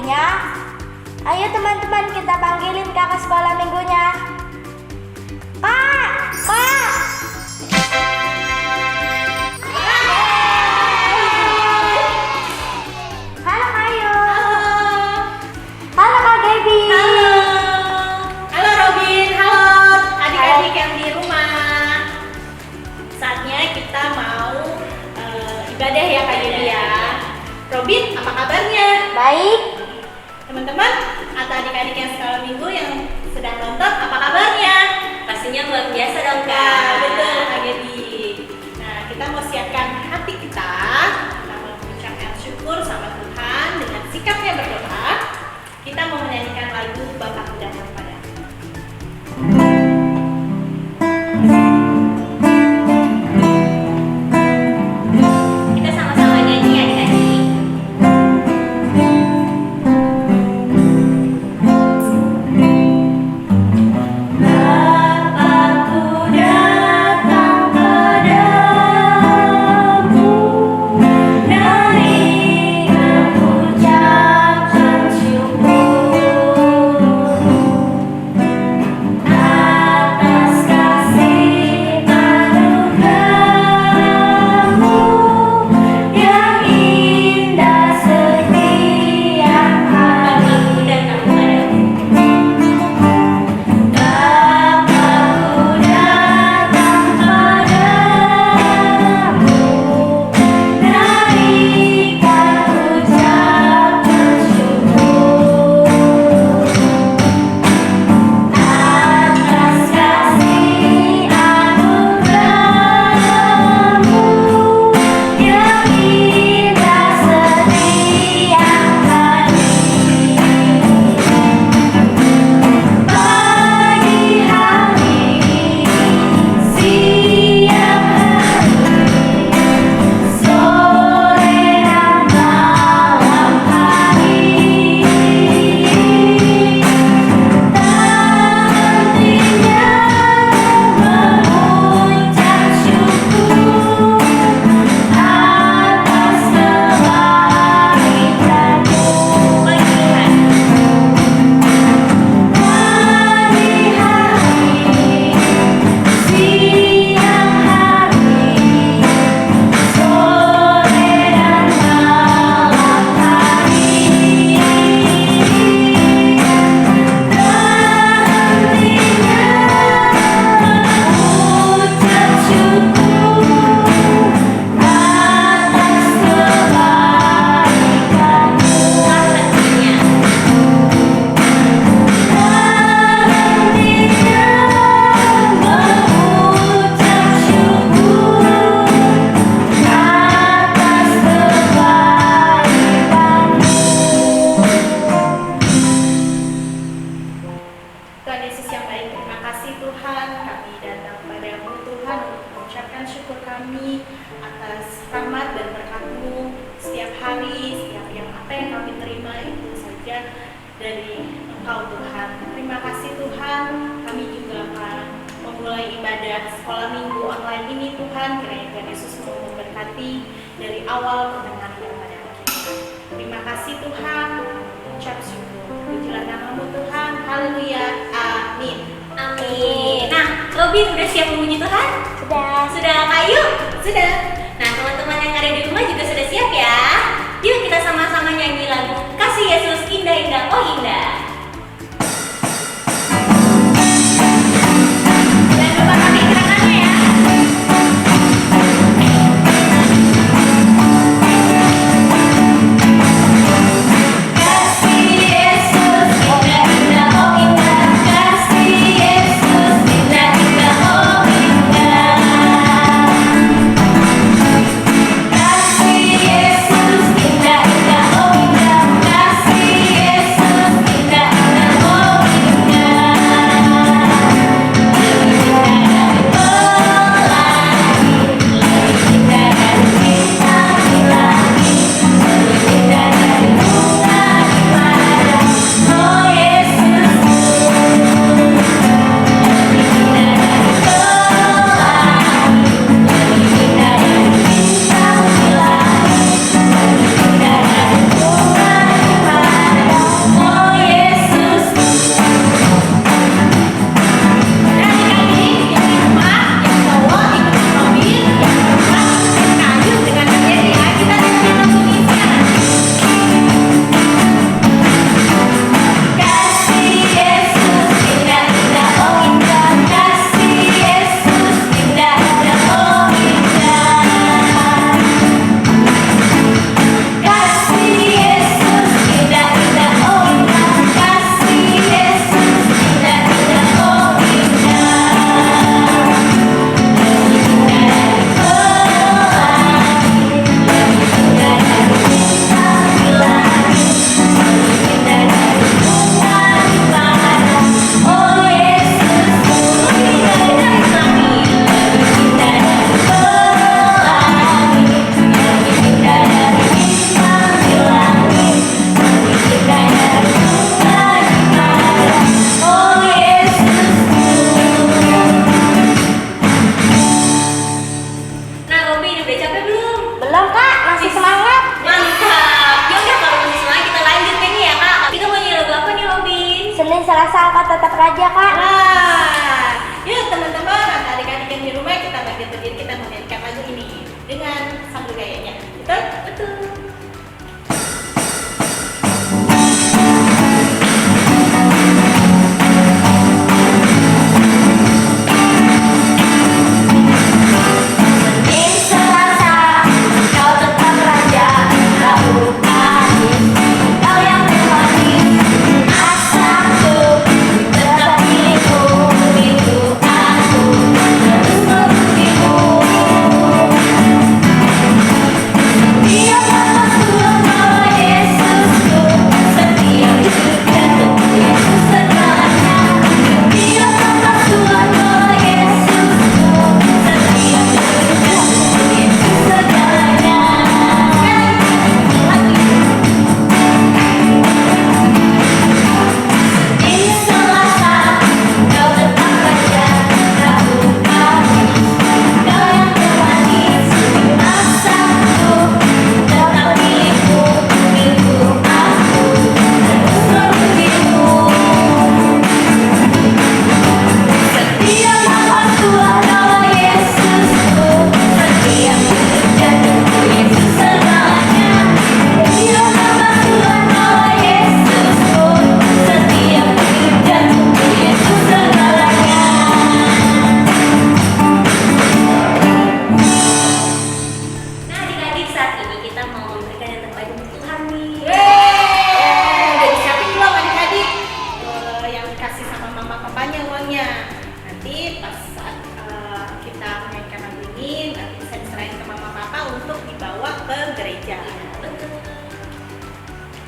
minggunya? Ayo teman-teman, kita panggilin kakak sekolah minggunya. Kak! Kak! Halo Kak Ayu. Halo Kak Gaby. Halo Robin, halo adik-adik yang di rumah. Saatnya kita mau ibadah ya Kak Gaby ya. Robin, apa kabarnya? Baik. Teman-teman atau adik-adik yang sekolah minggu yang sedang nonton, apa kabarnya? Pastinya luar biasa dong Nah, Kak. betul Kak Gaby. Nah, kita mau siapkan hati kita mau mengucapkan syukur sama Tuhan dengan sikapnya berdoa. Kita mau menyanyikan lagu Bapakku Datang Padamu. Kita sama-sama nyanyi adik-adik. Bapakku datang padamu, naik mengucapkan syukur atas kasih anugerahmu yang indah setiap hari. Bapakku datang padamu. Bapakku datang padamu, naikkan ucapan syukur atas kasih anugerahmu yang indah setiap hari. Pagi hari, siang hari, sore dan malam hari, tak hentinya mengucap syukur atas kebaikanmu. Pagi hari, siang hari, sore dan malam hari, tak hentinya mengucap syukur atas kebaikanmu. Tuhan Yesus yang baik, terima kasih Tuhan. Kami datang padamu Tuhan untuk mengucapkan syukur kami atas rahmat dan berkat-Mu setiap hari, setiap apa yang kami terima itu saja dari Engkau Tuhan. Terima kasih Tuhan. Kami juga akan memulai ibadah sekolah minggu online ini Tuhan. Kiranya Tuhan Yesus mau memberkati dari awal pertengahan dan pada akhir. Terima kasih Tuhan. Ucap syukur. Pujilah nama-Mu Tuhan. Haleluya. Amin. Amin. Nah, Robin udah siap memuji Tuhan? Sudah. Sudah Kayu? Sudah. Nah, teman-teman yang ada di rumah juga sudah siap ya? Yuk kita sama-sama nyanyi lagu Kasih Yesus Indah-Indah Oh Indah. Dan lupa kami kerangannya ya. Kasih Yesus indah-indah oh indah, kasih Yesus indah-indah oh indah, kasih Yesus indah-indah oh indah, kasih rasa akan tetap raja, Kak. Nah, yuk teman-teman, adik-adik yang di rumah kita bagi-bagi kita menyanyikan lagu ini dengan sambil gayanya. Betul? Betul.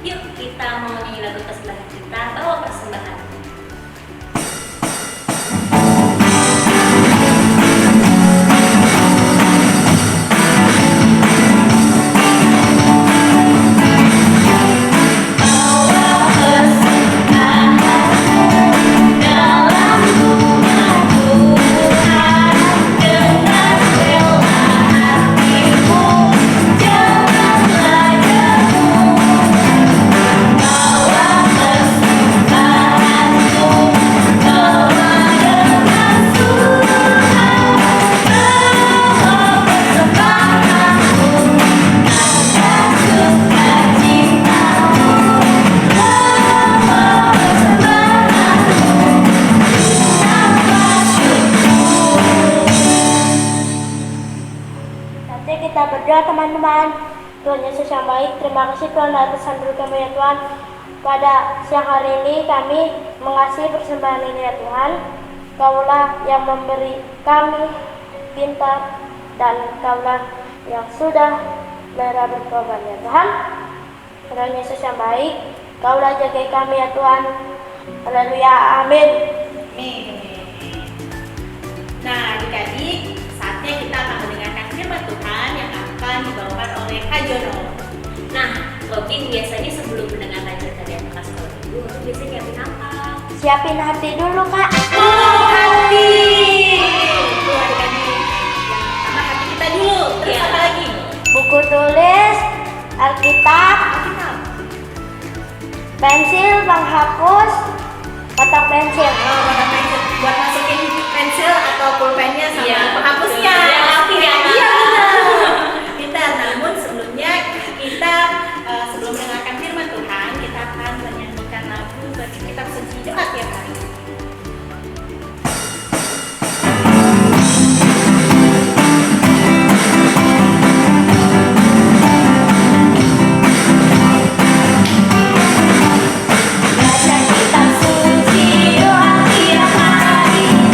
Yuk kita mau nyanyi lagu persembahan kita, bawa persembahan. Kita berdoa teman-teman. Tuhan Yesus yang baik, terima kasih Tuhan atas anugerah kami ya Tuhan. Pada siang hari ini kami mengasihi persembahan ini ya Tuhan. Kaulah yang memberi kami pintar dan Kaulah yang sudah merah berkorban ya Tuhan. Tuhan Yesus yang baik, Kaulah jaga kami ya Tuhan. Haleluya, amin. Amin. Nah adik-adik, saatnya kita akan mendengarkan firman Tuhan yang akan dibawakan oleh Kak Jono. Nah, Robin biasanya sebelum mendengarkan cerita dari Kak Dulu, biasanya nyiapin apa? Siapin hati dulu Kak. Oh, hati. Tuh adik-adik, yang pertama hati kita dulu. Terus apa lagi? Buku tulis, Alkitab, pensil, penghapus, kotak pensil. Oh, kotak pensil buat masukin pensil atau pulpennya sama Iya, penghapusnya. betul. Rapi ya, Kak. Iya benar. Kita namun sebelumnya kita sebelum mendengarkan firman Tuhan kita akan menyanyikan lagu bagi kitab suci doa tiap hari.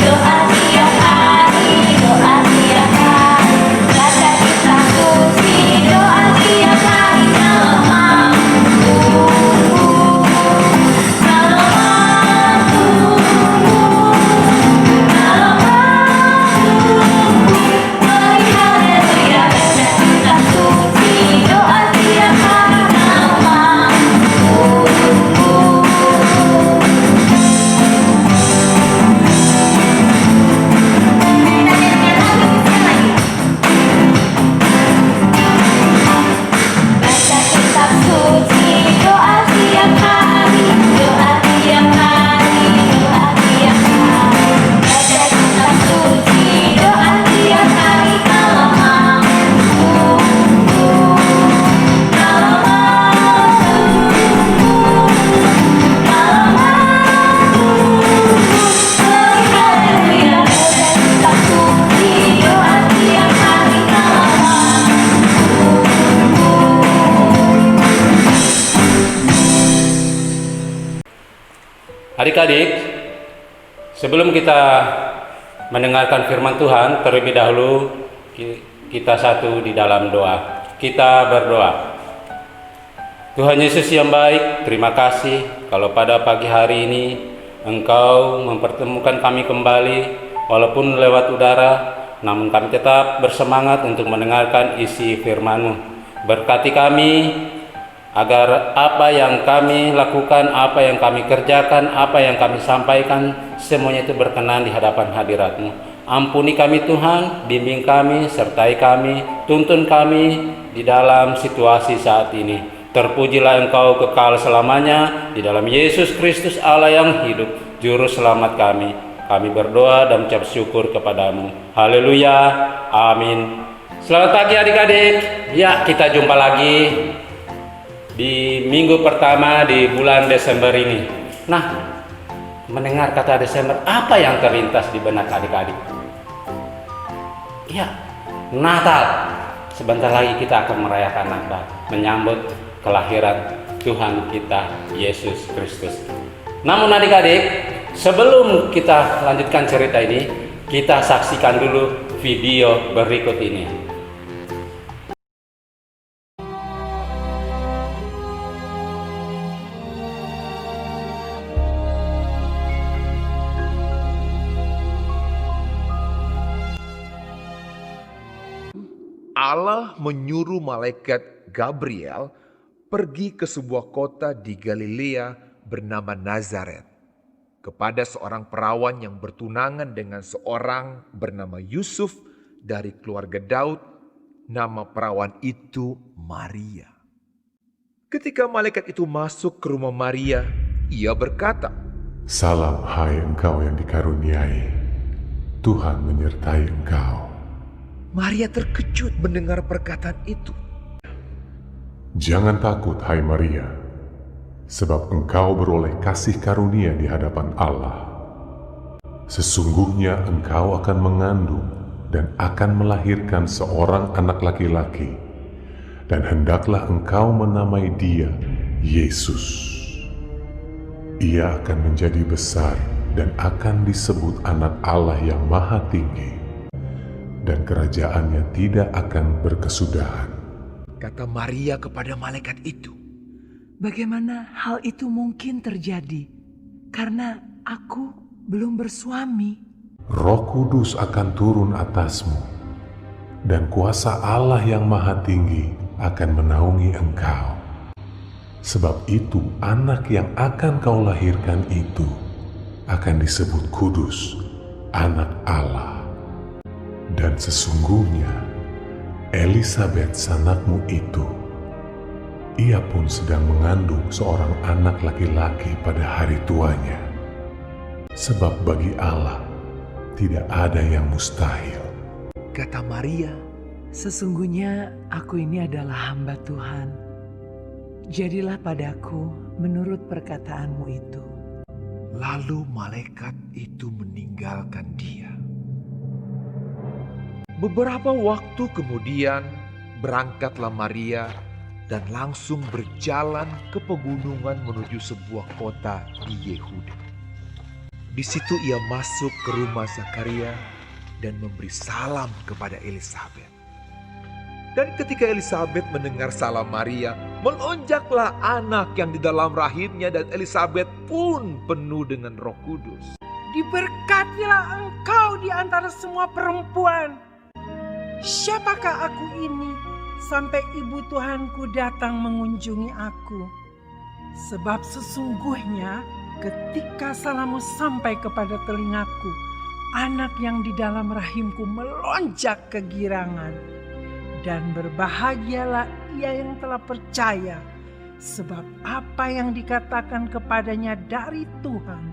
Doa Adik-adik, sebelum kita mendengarkan firman Tuhan, terlebih dahulu kita satu di dalam doa. Kita berdoa. Tuhan Yesus yang baik, terima kasih kalau pada pagi hari ini Engkau mempertemukan kami kembali, walaupun lewat udara, namun kami tetap bersemangat untuk mendengarkan isi firman-Mu. Berkati kami agar apa yang kami lakukan, apa yang kami kerjakan, apa yang kami sampaikan, semuanya itu berkenan di hadapan hadirat-Mu. Ampuni kami Tuhan, bimbing kami, sertai kami, tuntun kami di dalam situasi saat ini. Terpujilah Engkau kekal selamanya, di dalam Yesus Kristus Allah yang hidup, Juru Selamat kami. Kami berdoa dan mengucap syukur kepadamu. Haleluya, amin. Selamat pagi adik-adik. Ya, kita jumpa lagi di minggu pertama di bulan Desember ini. Nah, mendengar kata Desember, apa yang terlintas di benak adik-adik? Ya, Natal. Sebentar lagi kita akan merayakan Natal, menyambut kelahiran Tuhan kita Yesus Kristus. Namun adik-adik, sebelum kita lanjutkan cerita ini, kita saksikan dulu video berikut ini. Allah menyuruh malaikat Gabriel pergi ke sebuah kota di Galilea bernama Nazaret kepada seorang perawan yang bertunangan dengan seorang bernama Yusuf dari keluarga Daud. Nama perawan itu Maria. Ketika malaikat itu masuk ke rumah Maria, ia berkata, "Salam hai engkau yang dikaruniai, Tuhan menyertai engkau." Maria terkejut mendengar perkataan itu. Jangan takut hai Maria, sebab engkau beroleh kasih karunia di hadapan Allah. Sesungguhnya engkau akan mengandung dan akan melahirkan seorang anak laki-laki, dan hendaklah engkau menamai dia Yesus. Ia akan menjadi besar dan akan disebut anak Allah yang Maha Tinggi, dan kerajaannya tidak akan berkesudahan. Kata Maria kepada malaikat itu, "Bagaimana hal itu mungkin terjadi? Karena aku belum bersuami." Roh Kudus akan turun atasmu, dan kuasa Allah yang Maha Tinggi akan menaungi engkau. Sebab itu anak yang akan kau lahirkan itu akan disebut kudus, anak Allah. Dan sesungguhnya Elisabet sanakmu itu, ia pun sedang mengandung seorang anak laki-laki pada hari tuanya. Sebab bagi Allah tidak ada yang mustahil. kata Maria, "Sesungguhnya aku ini adalah hamba Tuhan. Jadilah padaku menurut perkataanmu itu." lalu malaikat itu meninggalkan dia. Beberapa waktu kemudian berangkatlah Maria dan langsung berjalan ke pegunungan menuju sebuah kota di Yehuda. Di situ ia masuk ke rumah Zakaria dan memberi salam kepada Elisabet. Dan ketika Elisabet mendengar salam Maria, melonjaklah anak yang di dalam rahimnya, dan Elisabet pun penuh dengan Roh Kudus. Diberkatilah engkau di antara semua perempuan. Siapakah aku ini sampai ibu Tuhanku datang mengunjungi aku? Sebab sesungguhnya ketika salammu sampai kepada telingaku, anak yang di dalam rahimku melonjak kegirangan. Dan berbahagialah ia yang telah percaya, sebab apa yang dikatakan kepadanya dari Tuhan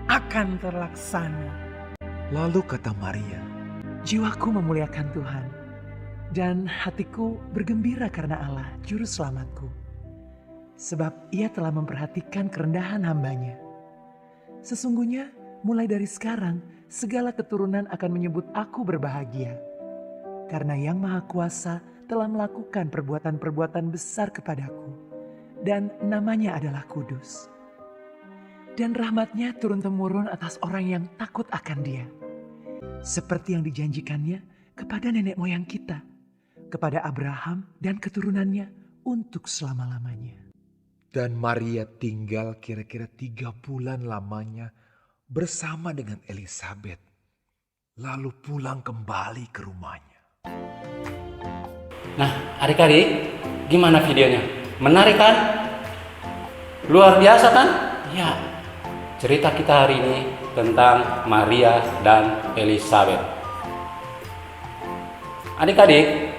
akan terlaksana. Lalu kata Maria, Jiwaku memuliakan Tuhan, dan hatiku bergembira karena Allah, Juru Selamatku. Sebab ia telah memperhatikan kerendahan hambanya. Sesungguhnya mulai dari sekarang, segala keturunan akan menyebut aku berbahagia. Karena Yang Maha Kuasa telah melakukan perbuatan-perbuatan besar kepadaku, dan namanya adalah kudus. dan rahmat-Nya turun-temurun atas orang yang takut akan Dia. Seperti yang dijanjikannya kepada nenek moyang kita, kepada Abraham dan keturunannya untuk selama-lamanya. Dan Maria tinggal kira-kira 3 bulan lamanya bersama dengan Elisabet, lalu pulang kembali ke rumahnya. Nah, adik-adik, gimana videonya? Menarik kan? Luar biasa kan? Ya, cerita kita hari ini tentang Maria dan Elisabet. Adik-adik,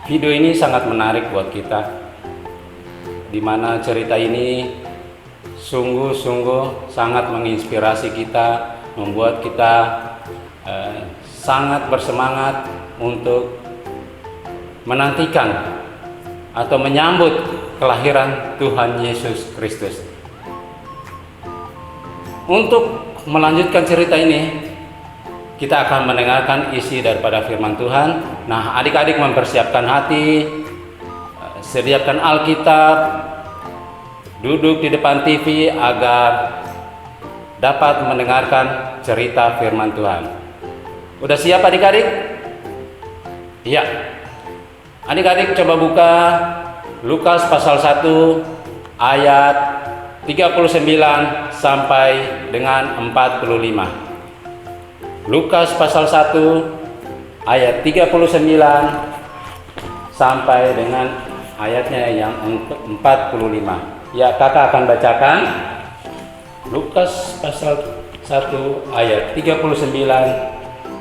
video ini sangat menarik buat kita, di mana cerita ini sungguh-sungguh sangat menginspirasi kita, membuat kita sangat bersemangat untuk menantikan atau menyambut kelahiran Tuhan Yesus Kristus. Untuk melanjutkan cerita ini, kita akan mendengarkan isi daripada firman Tuhan. Nah, adik-adik mempersiapkan hati, sediakan Alkitab, duduk di depan TV agar dapat mendengarkan cerita firman Tuhan. Udah siap adik-adik? Iya. Adik-adik coba buka Lukas pasal 1 ayat 39 sampai dengan 45. Lukas pasal 1 ayat 39 sampai dengan ayatnya yang 45. Ya, kakak akan bacakan Lukas pasal 1 ayat 39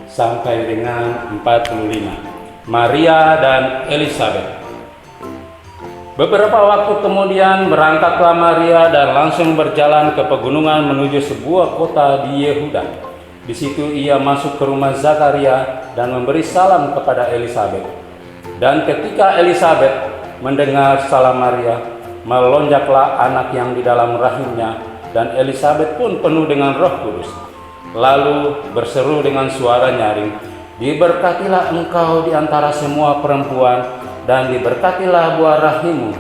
sampai dengan 45. Maria dan Elisabet. Beberapa waktu kemudian berangkatlah Maria dan langsung berjalan ke pegunungan menuju sebuah kota di Yehuda. Di situ ia masuk ke rumah Zakaria dan memberi salam kepada Elisabet. Dan ketika Elisabet mendengar salam Maria, melonjaklah anak yang di dalam rahimnya, dan Elisabet pun penuh dengan Roh Kudus. Lalu berseru dengan suara nyaring, "Diberkatilah engkau di antara semua perempuan, dan diberkatilah buah rahimmu.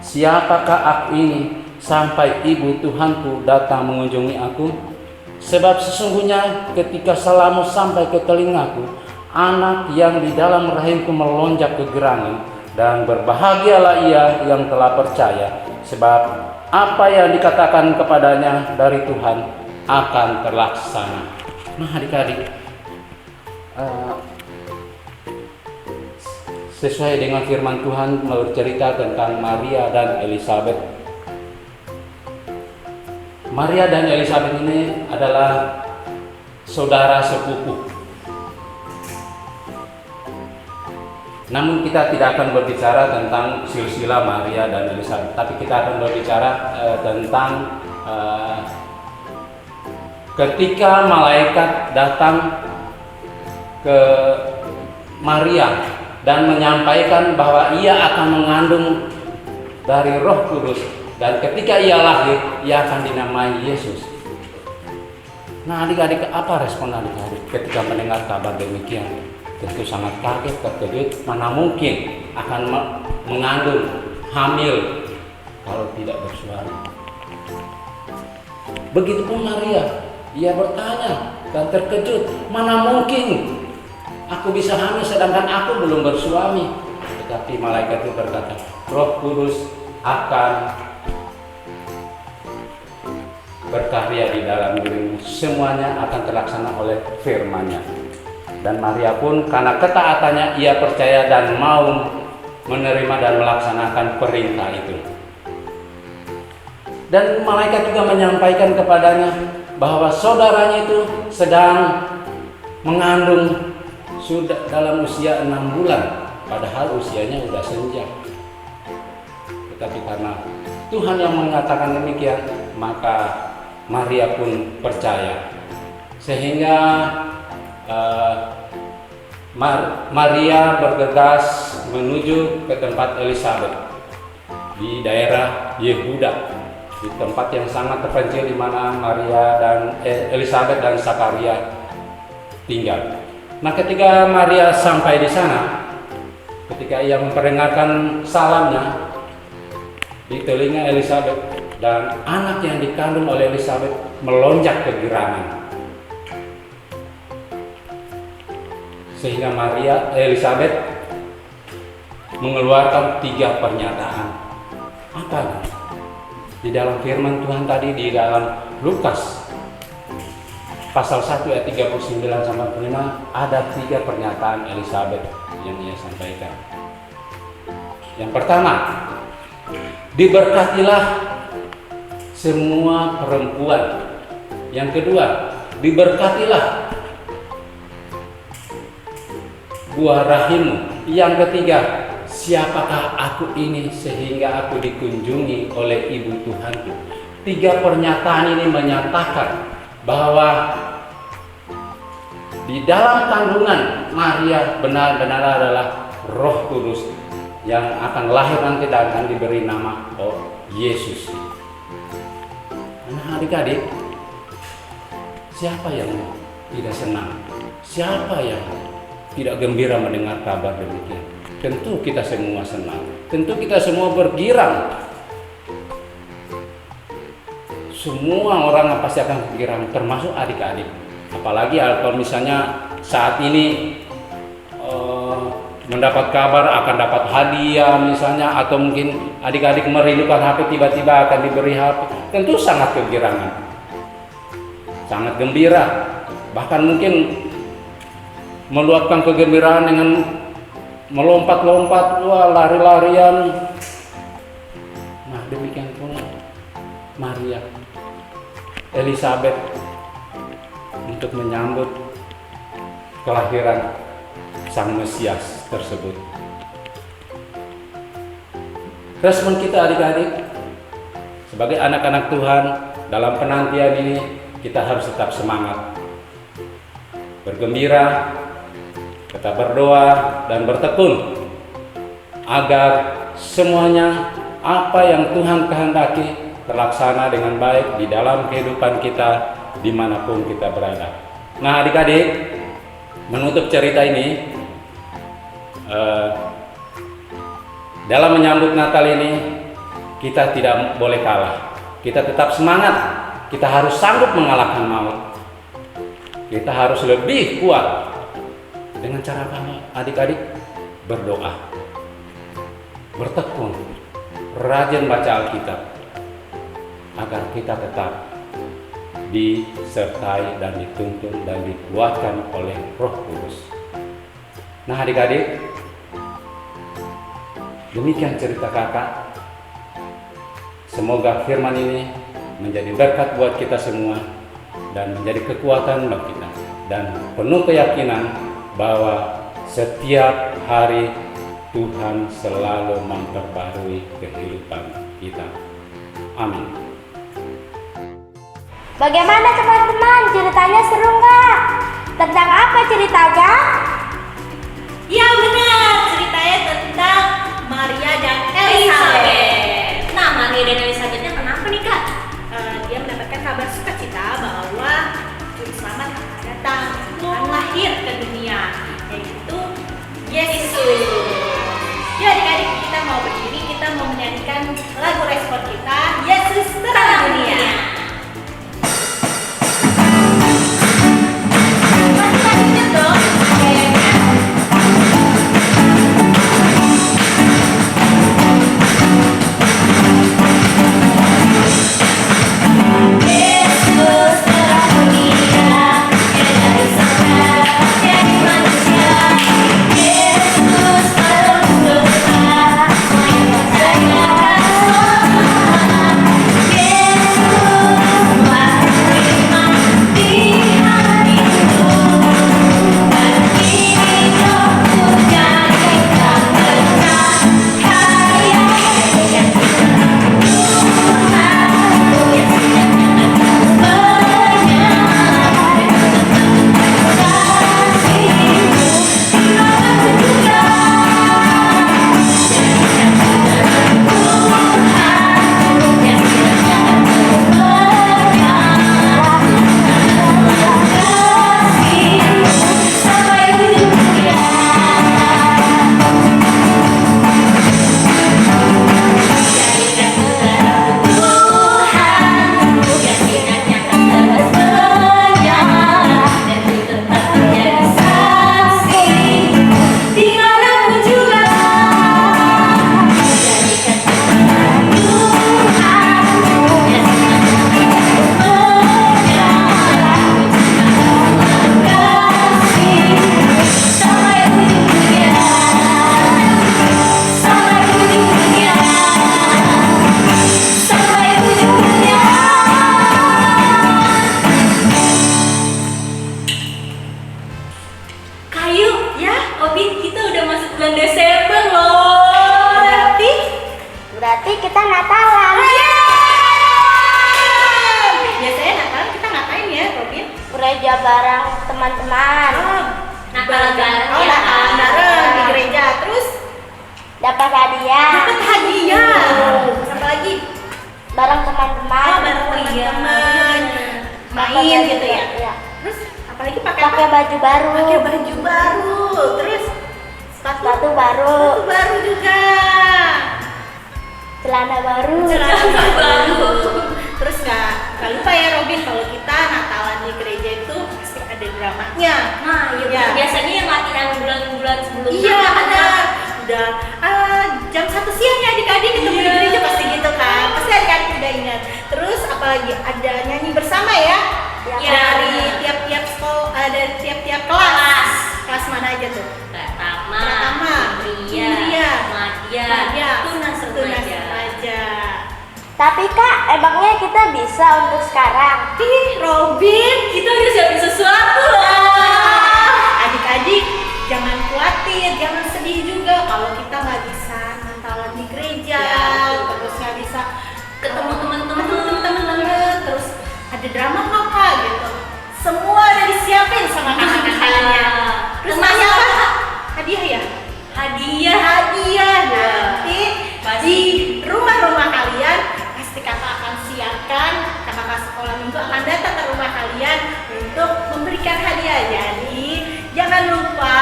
Siapakah aku ini sampai ibu Tuhanku datang mengunjungi aku? Sebab sesungguhnya ketika salammu sampai ke telingaku, anak yang di dalam rahimku melonjak kegerangan, dan berbahagialah ia yang telah percaya, sebab apa yang dikatakan kepadanya dari Tuhan akan terlaksana." Nah adik-adik, sesuai dengan firman Tuhan bercerita tentang Maria dan Elisabet. Maria dan Elisabet ini adalah saudara sepupu. Namun kita tidak akan berbicara tentang silsilah Maria dan Elisabet, tapi kita akan berbicara tentang ketika malaikat datang ke Maria dan menyampaikan bahwa ia akan mengandung dari Roh Kudus, dan ketika ia lahir, ia akan dinamai Yesus. Nah adik-adik, apa respon adik-adik ketika mendengar kabar demikian? Tentu sangat kaget, terkejut, mana mungkin akan mengandung, hamil kalau tidak bersuami. Begitupun Maria, ia bertanya dan terkejut, mana mungkin aku bisa hamil sedangkan aku belum bersuami. Tetapi malaikat itu berkata, Roh Kudus akan berkarya di dalam dirimu, semuanya akan terlaksana oleh firman-Nya. Dan Maria pun karena ketaatannya ia percaya dan mau menerima dan melaksanakan perintah itu. Dan malaikat juga menyampaikan kepadanya bahwa saudaranya itu sedang mengandung sudah dalam usia 6 bulan, padahal usianya sudah senja. Tetapi karena Tuhan yang mengatakan demikian, maka Maria pun percaya. Sehingga Maria bergegas menuju ke tempat Elisabet di daerah Yehuda, di tempat yang sangat terpencil di mana Maria dan Elisabet dan Zakaria tinggal. Nah, ketika Maria sampai di sana, ketika ia memperdengarkan salamnya di telinga Elisabet, dan anak yang dikandung oleh Elizabeth melonjak kegirangan. Sehingga Elizabeth mengeluarkan 3 pernyataan. Apa? Di dalam firman Tuhan tadi di dalam Lukas pasal 1 ayat 39 sampai 45 ada 3 pernyataan Elizabeth yang ia sampaikan. Yang pertama, diberkatilah semua perempuan. Yang kedua, diberkatilah buah rahimmu. Yang ketiga, siapakah aku ini sehingga aku dikunjungi oleh ibu Tuhanku. 3 pernyataan ini menyatakan bahwa di dalam kandungan Maria benar-benar adalah Roh Kudus yang akan lahir nanti dan akan diberi nama Yesus. Nah, adik-adik, siapa yang tidak senang? Siapa yang tidak gembira mendengar kabar demikian? Tentu kita semua senang. Tentu kita semua bergirang. Semua orang pasti akan bergirang, termasuk adik-adik. Apalagi kalau misalnya saat ini mendapat kabar akan dapat hadiah misalnya, atau mungkin adik-adik merindukan HP, tiba-tiba akan diberi HP, tentu sangat kegirangan, sangat gembira, bahkan mungkin meluapkan kegembiraan dengan melompat-lompat, lari-larian. Nah, demikian pula Maria, Elizabeth untuk menyambut kelahiran Sang Mesias tersebut. Respon kita adik-adik sebagai anak-anak Tuhan dalam penantian ini, kita harus tetap semangat, bergembira, tetap berdoa dan bertekun agar semuanya apa yang Tuhan kehendaki terlaksana dengan baik di dalam kehidupan kita dimanapun kita berada. Nah, adik-adik, menutup cerita ini, dalam menyambut Natal ini kita tidak boleh kalah. Kita tetap semangat. Kita harus sanggup mengalahkan maut. Kita harus lebih kuat. Dengan cara apa, adik-adik? Berdoa, bertekun, rajin baca Alkitab, agar kita tetap disertai dan dituntun dan dikuatkan oleh Roh Kudus. Nah, adik-adik, demikian cerita kakak. Semoga firman ini menjadi berkat buat kita semua dan menjadi kekuatan bagi kita, dan penuh keyakinan bahwa setiap hari Tuhan selalu memperbarui kehidupan kita. Amin. Bagaimana teman-teman? Ceritanya seru nggak? Tentang apa ceritanya? Ya benar, ceritanya tentang Maria dan Elizabeth. Nah, Maria dan Elizabethnya kenapa nih Kak? Dia mendapatkan kabar sukacita bahwa Juru Selamat akan datang, akan lahir ke dunia, yaitu Yesus. Ya adik-adik, kita mau berdiri, kita mau menyanyikan lagu respon kita, Yesus terang dunia. Masih dong, kayaknya. teman-teman. Natalan bareng Oh, ya. Natalan bareng di gereja. Terus Dapat hadiah. dapat hadiah. Apa lagi? Bareng teman-teman. Oh, bareng teman-teman. Main gitu ya. Iya. Terus apalagi pakai apa? Pakai baju baru. Pakai baju baru. Terus Sepatu baru. sepatu baru juga. Celana baru. Celana baru. Terus nggak lupa ya Robin, kalau kita Natalan di gereja itu pasti ada dramanya. Nah, iya. Ya. Biasanya yang latihan bulan-bulan sebelumnya. Iya kan benar. Udah jam 1 siang ya adik-adik ketemu di gereja pasti gitu kan. Pasti adik-adik udah ingat. Terus apalagi ada nyanyi bersama ya. Iya. Dari tiap-tiap sekolah, dari tiap-tiap kelas. Kelas mana aja tuh? Pratama, Indria, Madya, Tunas Remaja. Tapi Kak, emangnya kita bisa untuk sekarang? Ih, Robin, Kita udah siapin sesuatu lah. adik-adik jangan khawatir, jangan sedih juga kalau kita nggak bisa Natalan di gereja, terus nggak bisa Ketemu teman-teman. terus ada drama apa gitu. Semua udah disiapin sama kakak-kakaknya. Terus nanya apa? Hadiah ya? Hadiah. Hadiah. Nanti Pasti. di rumah-rumah kalian pasti kakak akan siapkan, kakak sekolah minggu akan datang ke rumah kalian untuk memberikan hadiah. Jadi jangan lupa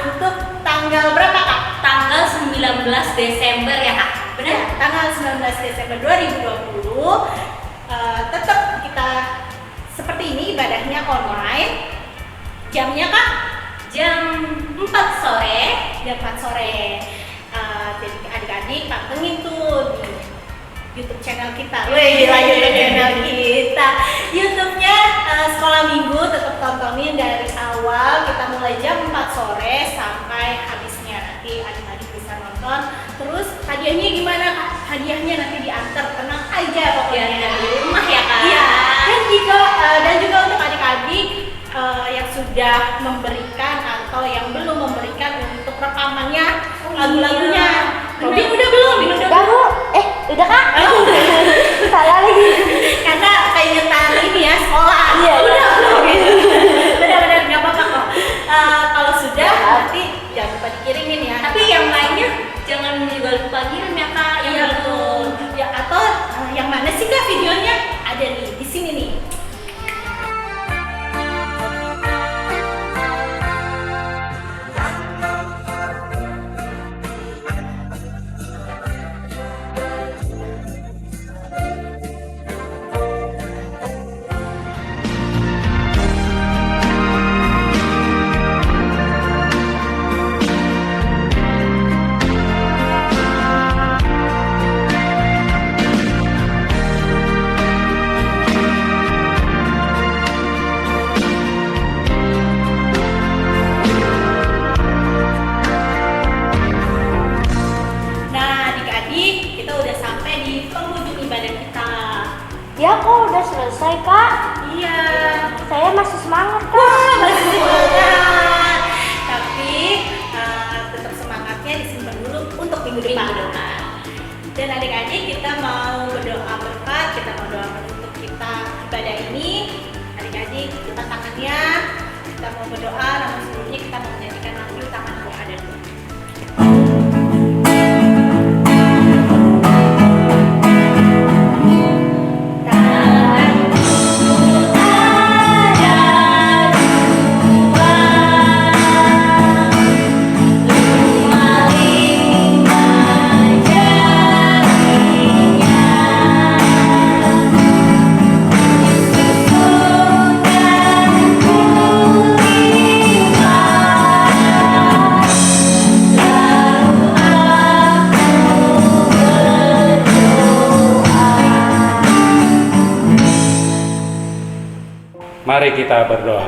untuk tanggal berapa Kak? Tanggal 19 Desember ya Kak? Benar? Ya, tanggal 19 Desember 2020 tetap kita seperti ini ibadahnya online. Jamnya Kak? Jam 4 sore. Jam 4 sore. Jadi adik-adik pantengin tuh di YouTube channel kita. Wih, gila YouTube channel kita. YouTube-nya Sekolah Minggu tetap tontonin dari awal. Kita mulai jam 4 sore sampai habisnya. Nanti adik-adik bisa nonton. Terus hadiahnya gimana Kak? Hadiahnya nanti diantar, tenang aja pokoknya. Dari rumah ya Kak? Iya. Dan juga untuk adik-adik yang sudah memberikan atau yang belum memberikan untuk rekamannya lagu-lagunya. Robin udah belum? Udah Bu? Udah Kak? Salah lagi. Karena kayak nyetar ini ya sekolah. Iya. Udah belum? Benar-benar nggak apa-apa kok. Kalau sudah nanti jangan lupa dikirimin ya. Tapi yang lainnya jangan juga lupa kirim ya Kak. Yang Iya, belum. ya atau yang mana sih Kak videonya? Ada nih di sini nih. Ya kok udah selesai Kak? Iya. Saya masih semangat Kak. Wah, masih semangat. Tapi tetap semangatnya disimpan dulu untuk minggu depan. Dan adik-adik kita mau berdoa berkat, kita mau doakan untuk kita ibadah ini. Adik-adik kita tangannya, kita mau berdoa, namun sebelumnya kita mau menyanyikan lagu tangan doa dan doa. Mari kita berdoa.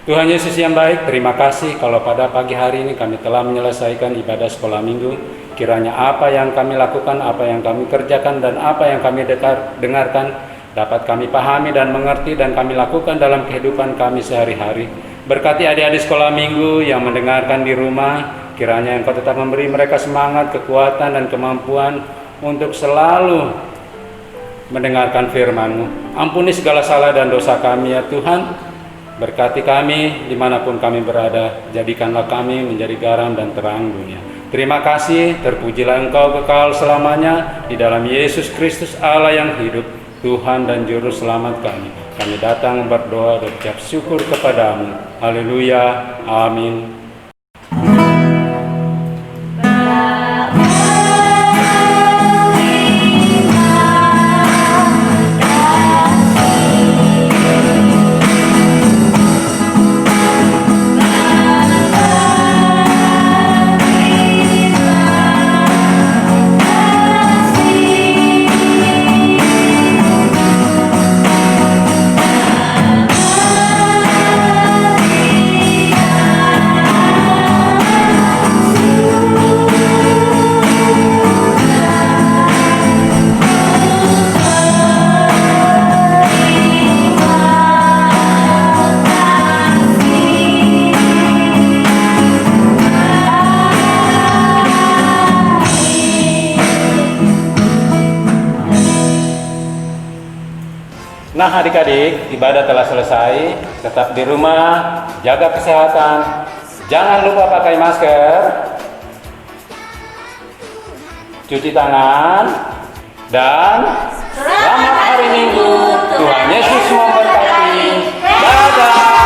Tuhan Yesus yang baik, terima kasih kalau pada pagi hari ini kami telah menyelesaikan ibadah sekolah minggu. Kiranya apa yang kami lakukan, apa yang kami kerjakan, dan apa yang kami dengarkan dapat kami pahami dan mengerti dan kami lakukan dalam kehidupan kami sehari-hari. Berkati adik-adik sekolah minggu yang mendengarkan di rumah, kiranya Engkau tetap memberi mereka semangat, kekuatan, dan kemampuan untuk selalu mendengarkan firman-Mu. Ampuni segala salah dan dosa kami ya Tuhan. Berkati kami dimanapun kami berada, jadikanlah kami menjadi garam dan terang dunia. Terima kasih, terpujilah Engkau kekal selamanya di dalam Yesus Kristus Allah yang hidup, Tuhan dan Juru Selamat kami. Kami datang berdoa dan ucap syukur kepadamu. Haleluya, amin. Nah adik-adik, ibadah telah selesai. Tetap di rumah, jaga kesehatan. Jangan lupa pakai masker, cuci tangan, dan selamat hari Minggu. Tuhan Yesus memberkati. Dadah.